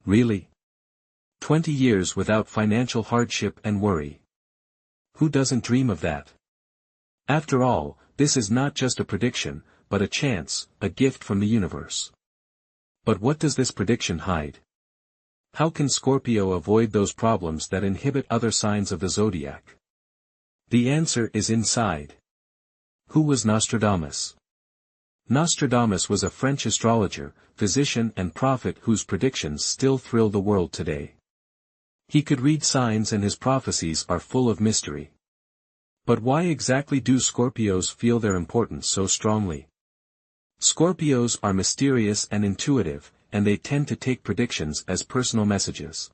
Really? 20 years without financial hardship and worry. Who doesn't dream of that? After all, this is not just a prediction, but a chance, a gift from the universe. But what does this prediction hide? How can Scorpio avoid those problems that inhibit other signs of the zodiac? The answer is inside. Who was Nostradamus? Nostradamus was a French astrologer, physician and prophet whose predictions still thrill the world today. He could read signs and his prophecies are full of mystery. But why exactly do Scorpios feel their importance so strongly? Scorpios are mysterious and intuitive, and they tend to take predictions as personal messages.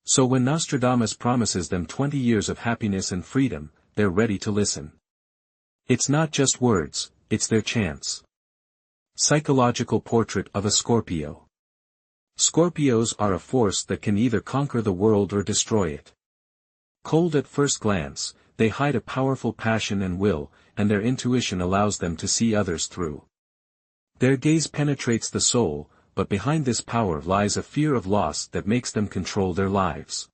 So when Nostradamus promises them 20 years of happiness and freedom, they're ready to listen. It's not just words, it's their chance. Psychological portrait of a Scorpio. Scorpios are a force that can either conquer the world or destroy it. Cold at first glance, they hide a powerful passion and will, and their intuition allows them to see others through. Their gaze penetrates the soul, but behind this power lies a fear of loss that makes them control their lives.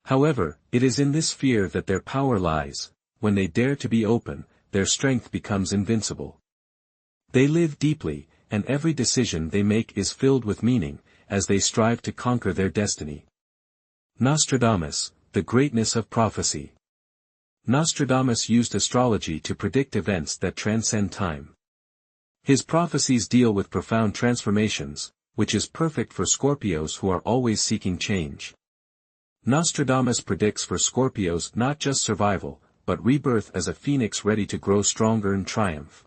However, it is in this fear that their power lies. When they dare to be open, their strength becomes invincible. They live deeply, and every decision they make is filled with meaning, as they strive to conquer their destiny. Nostradamus, the greatness of prophecy. Nostradamus used astrology to predict events that transcend time. His prophecies deal with profound transformations, which is perfect for Scorpios who are always seeking change. Nostradamus predicts for Scorpios not just survival, but rebirth as a phoenix ready to grow stronger and triumph.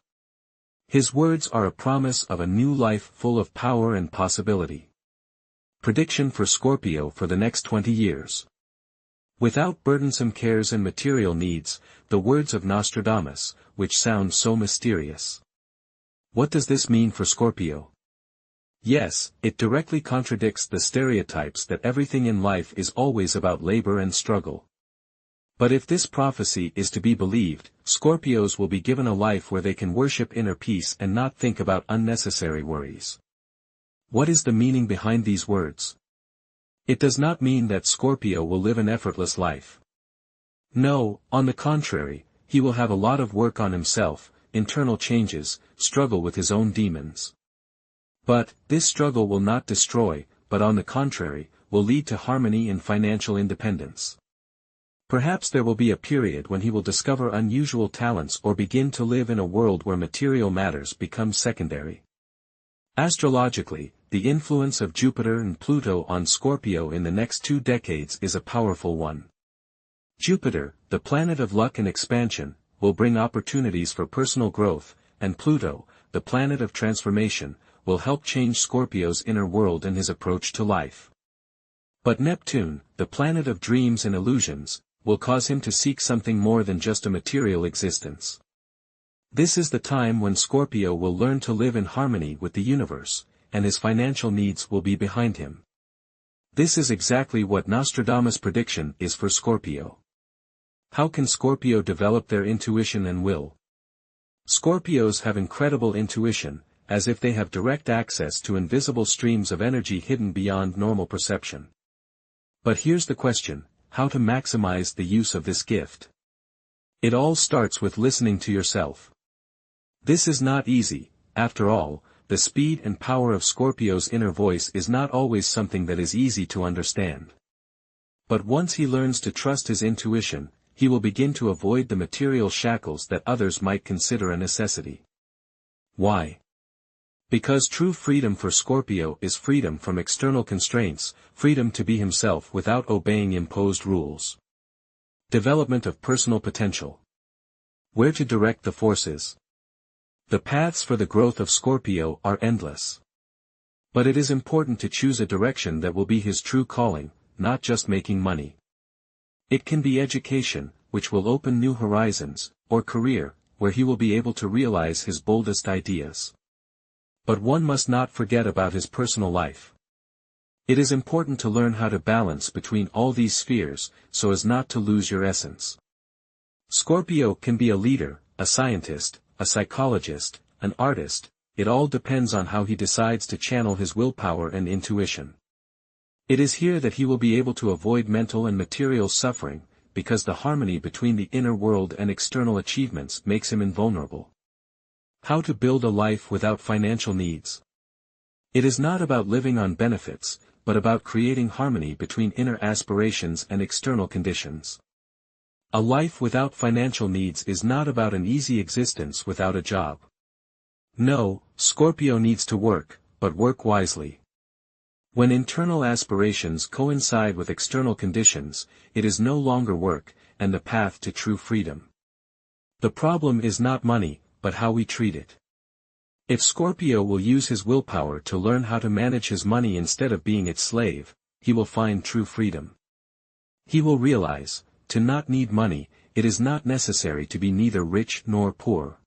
His words are a promise of a new life full of power and possibility. Prediction for Scorpio for the next 20 years. Without burdensome cares and material needs, the words of Nostradamus, which sound so mysterious. What does this mean for Scorpio? Yes, it directly contradicts the stereotypes that everything in life is always about labor and struggle. But if this prophecy is to be believed, Scorpios will be given a life where they can worship inner peace and not think about unnecessary worries. What is the meaning behind these words? It does not mean that Scorpio will live an effortless life. No, on the contrary, he will have a lot of work on himself, internal changes, struggle with his own demons. But, this struggle will not destroy, but on the contrary, will lead to harmony and financial independence. Perhaps there will be a period when he will discover unusual talents or begin to live in a world where material matters become secondary. Astrologically, the influence of Jupiter and Pluto on Scorpio in the next 2 decades is a powerful one. Jupiter, the planet of luck and expansion, will bring opportunities for personal growth, and Pluto, the planet of transformation, will help change Scorpio's inner world and his approach to life. But Neptune, the planet of dreams and illusions, will cause him to seek something more than just a material existence. This is the time when Scorpio will learn to live in harmony with the universe, and his financial needs will be behind him. This is exactly what Nostradamus' prediction is for Scorpio. How can Scorpio develop their intuition and will? Scorpios have incredible intuition, as if they have direct access to invisible streams of energy hidden beyond normal perception. But here's the question: how to maximize the use of this gift? It all starts with listening to yourself. This is not easy. After all, the speed and power of Scorpio's inner voice is not always something that is easy to understand. But once he learns to trust his intuition, he will begin to avoid the material shackles that others might consider a necessity. Why? Because true freedom for Scorpio is freedom from external constraints, freedom to be himself without obeying imposed rules. Development of personal potential. Where to direct the forces? The paths for the growth of Scorpio are endless. But it is important to choose a direction that will be his true calling, not just making money. It can be education, which will open new horizons, or career, where he will be able to realize his boldest ideas. But one must not forget about his personal life. It is important to learn how to balance between all these spheres, so as not to lose your essence. Scorpio can be a leader, a scientist, a psychologist, an artist. It all depends on how he decides to channel his willpower and intuition. It is here that he will be able to avoid mental and material suffering, because the harmony between the inner world and external achievements makes him invulnerable. How to build a life without financial needs. It is not about living on benefits, but about creating harmony between inner aspirations and external conditions. A life without financial needs is not about an easy existence without a job. No, Scorpio needs to work, but work wisely. When internal aspirations coincide with external conditions, it is no longer work, and the path to true freedom. The problem is not money, but how we treat it. If Scorpio will use his willpower to learn how to manage his money instead of being its slave, he will find true freedom. He will realize, to not need money, it is not necessary to be neither rich nor poor.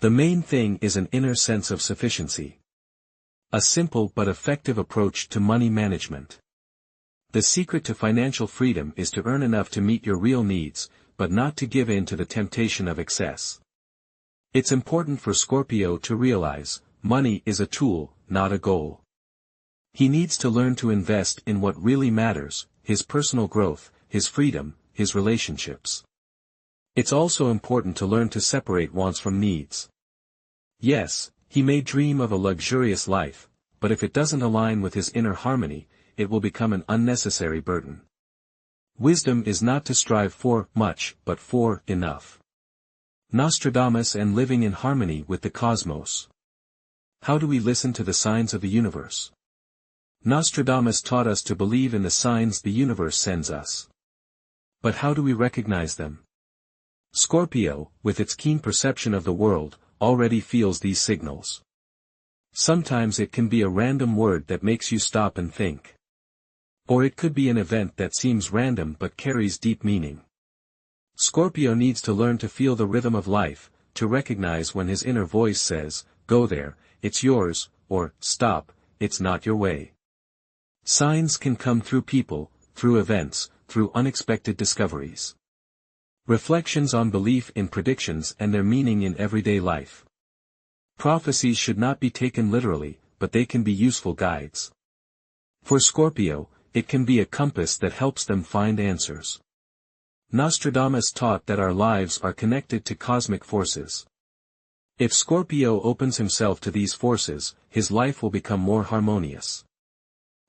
The main thing is an inner sense of sufficiency. A simple but effective approach to money management. The secret to financial freedom is to earn enough to meet your real needs, but not to give in to the temptation of excess. It's important for Scorpio to realize, money is a tool, not a goal. He needs to learn to invest in what really matters, his personal growth, his freedom, his relationships. It's also important to learn to separate wants from needs. Yes, he may dream of a luxurious life, but if it doesn't align with his inner harmony, it will become an unnecessary burden. Wisdom is not to strive for much, but for enough. Nostradamus and living in harmony with the cosmos. How do we listen to the signs of the universe? Nostradamus taught us to believe in the signs the universe sends us. But how do we recognize them? Scorpio, with its keen perception of the world, already feels these signals. Sometimes it can be a random word that makes you stop and think. Or it could be an event that seems random but carries deep meaning. Scorpio needs to learn to feel the rhythm of life, to recognize when his inner voice says, "Go there, it's yours," or "Stop, it's not your way." Signs can come through people, through events, through unexpected discoveries. Reflections on belief in predictions and their meaning in everyday life. Prophecies should not be taken literally, but they can be useful guides. For Scorpio, it can be a compass that helps them find answers. Nostradamus taught that our lives are connected to cosmic forces. If Scorpio opens himself to these forces, his life will become more harmonious.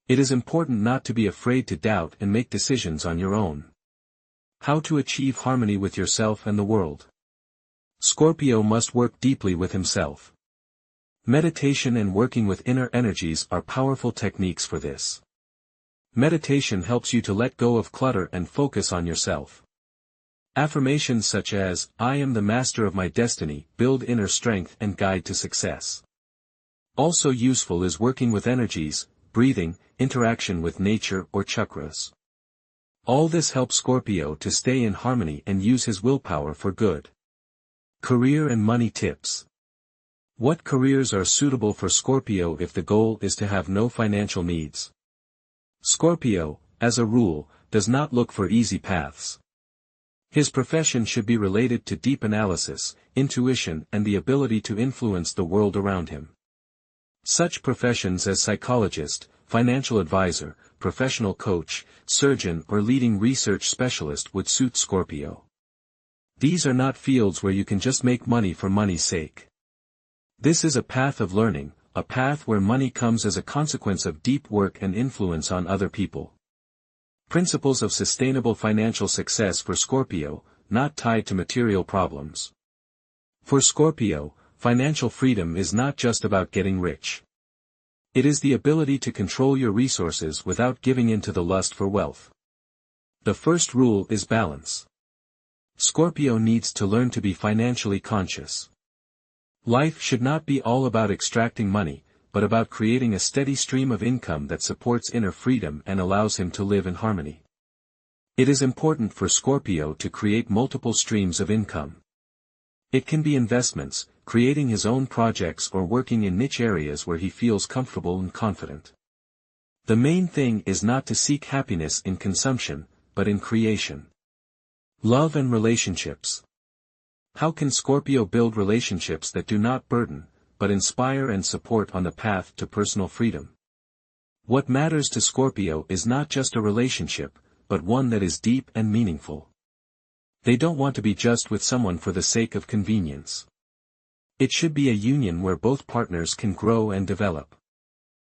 It is important not to be afraid to doubt and make decisions on your own. How to achieve harmony with yourself and the world. Scorpio must work deeply with himself. Meditation and working with inner energies are powerful techniques for this. Meditation helps you to let go of clutter and focus on yourself. Affirmations such as, "I am the master of my destiny," build inner strength and guide to success. Also useful is working with energies, breathing, interaction with nature or chakras. All this helps Scorpio to stay in harmony and use his willpower for good. Career and money tips. What careers are suitable for Scorpio if the goal is to have no financial needs? Scorpio, as a rule, does not look for easy paths. His profession should be related to deep analysis, intuition and the ability to influence the world around him. Such professions as psychologist, financial advisor, professional coach, surgeon or leading research specialist would suit Scorpio. These are not fields where you can just make money for money's sake. This is a path of learning, a path where money comes as a consequence of deep work and influence on other people. Principles of sustainable financial success for Scorpio, not tied to material problems. For Scorpio, financial freedom is not just about getting rich. It is the ability to control your resources without giving in to the lust for wealth. The first rule is balance. Scorpio needs to learn to be financially conscious. Life should not be all about extracting money, but about creating a steady stream of income that supports inner freedom and allows him to live in harmony. It is important for Scorpio to create multiple streams of income. It can be investments, creating his own projects or working in niche areas where he feels comfortable and confident. The main thing is not to seek happiness in consumption, but in creation. Love and relationships. How can Scorpio build relationships that do not burden, but inspire and support on the path to personal freedom? What matters to Scorpio is not just a relationship, but one that is deep and meaningful. They don't want to be just with someone for the sake of convenience. It should be a union where both partners can grow and develop.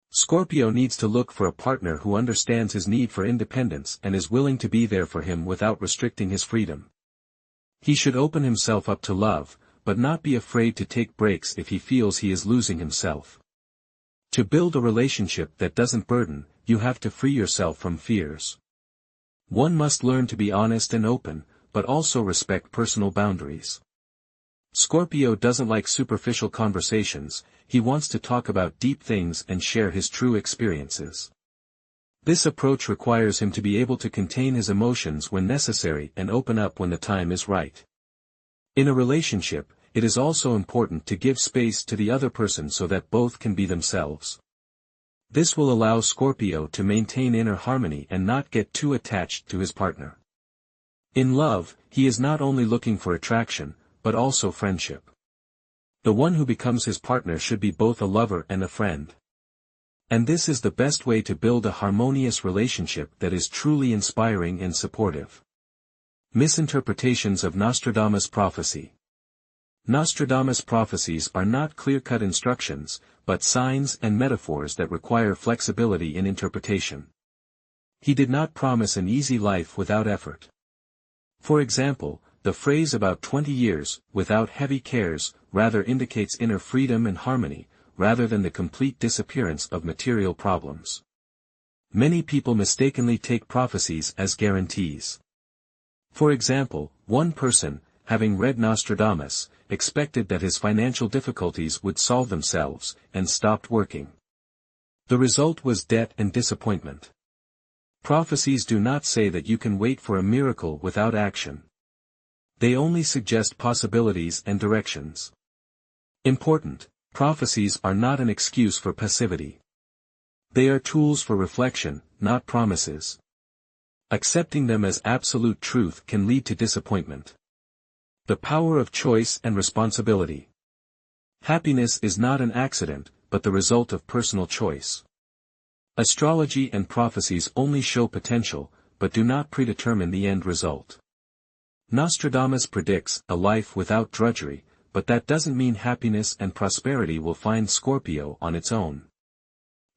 Scorpio needs to look for a partner who understands his need for independence and is willing to be there for him without restricting his freedom. He should open himself up to love, but not be afraid to take breaks if he feels he is losing himself. To build a relationship that doesn't burden, you have to free yourself from fears. One must learn to be honest and open, but also respect personal boundaries. Scorpio doesn't like superficial conversations, he wants to talk about deep things and share his true experiences. This approach requires him to be able to contain his emotions when necessary and open up when the time is right. In a relationship, it is also important to give space to the other person so that both can be themselves. This will allow Scorpio to maintain inner harmony and not get too attached to his partner. In love, he is not only looking for attraction, but also friendship. The one who becomes his partner should be both a lover and a friend. And this is the best way to build a harmonious relationship that is truly inspiring and supportive. Misinterpretations of Nostradamus prophecy. Nostradamus prophecies are not clear-cut instructions, but signs and metaphors that require flexibility in interpretation. He did not promise an easy life without effort. For example, the phrase about 20 years, without heavy cares, rather indicates inner freedom and harmony, rather than the complete disappearance of material problems. Many people mistakenly take prophecies as guarantees. For example, one person, having read Nostradamus, expected that his financial difficulties would solve themselves, and stopped working. The result was debt and disappointment. Prophecies do not say that you can wait for a miracle without action. They only suggest possibilities and directions. Important, prophecies are not an excuse for passivity. They are tools for reflection, not promises. Accepting them as absolute truth can lead to disappointment. The power of choice and responsibility. Happiness is not an accident, but the result of personal choice. Astrology and prophecies only show potential, but do not predetermine the end result. Nostradamus predicts a life without drudgery, but that doesn't mean happiness and prosperity will find Scorpio on its own.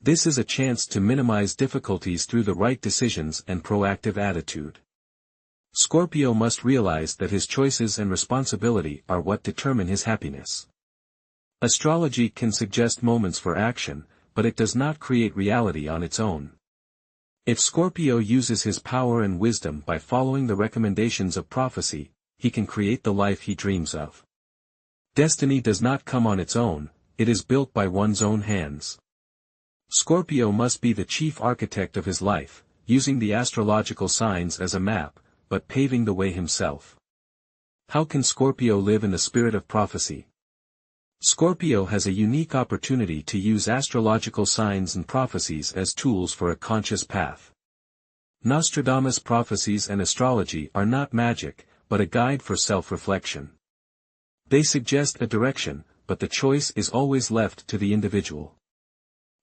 This is a chance to minimize difficulties through the right decisions and proactive attitude. Scorpio must realize that his choices and responsibility are what determine his happiness. Astrology can suggest moments for action, but it does not create reality on its own. If Scorpio uses his power and wisdom by following the recommendations of prophecy, he can create the life he dreams of. Destiny does not come on its own, it is built by one's own hands. Scorpio must be the chief architect of his life, using the astrological signs as a map, but paving the way himself. How can Scorpio live in the spirit of prophecy? Scorpio has a unique opportunity to use astrological signs and prophecies as tools for a conscious path. Nostradamus prophecies and astrology are not magic, but a guide for self-reflection. They suggest a direction, but the choice is always left to the individual.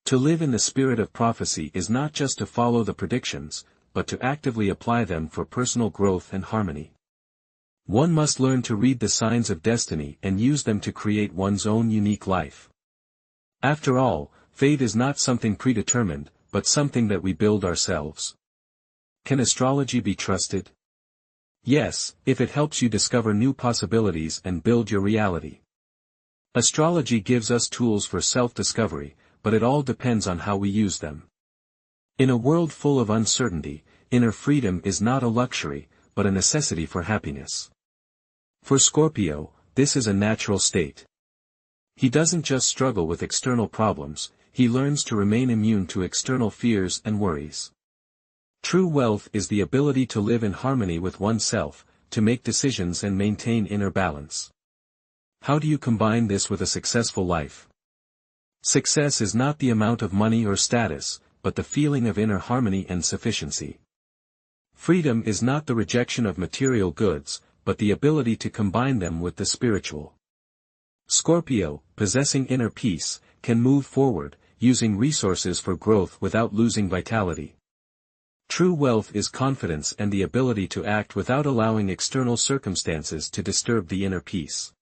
To live in the spirit of prophecy is not just to follow the predictions, but to actively apply them for personal growth and harmony. One must learn to read the signs of destiny and use them to create one's own unique life. After all, fate is not something predetermined, but something that we build ourselves. Can astrology be trusted? Yes, if it helps you discover new possibilities and build your reality. Astrology gives us tools for self-discovery, but it all depends on how we use them. In a world full of uncertainty, inner freedom is not a luxury, but a necessity for happiness. For Scorpio, this is a natural state. He doesn't just struggle with external problems, he learns to remain immune to external fears and worries. True wealth is the ability to live in harmony with oneself, to make decisions and maintain inner balance. How do you combine this with a successful life? Success is not the amount of money or status, but the feeling of inner harmony and sufficiency. Freedom is not the rejection of material goods, but the ability to combine them with the spiritual. Scorpio, possessing inner peace, can move forward, using resources for growth without losing vitality. True wealth is confidence and the ability to act without allowing external circumstances to disturb the inner peace.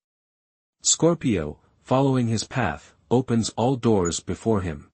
Scorpio, following his path, opens all doors before him.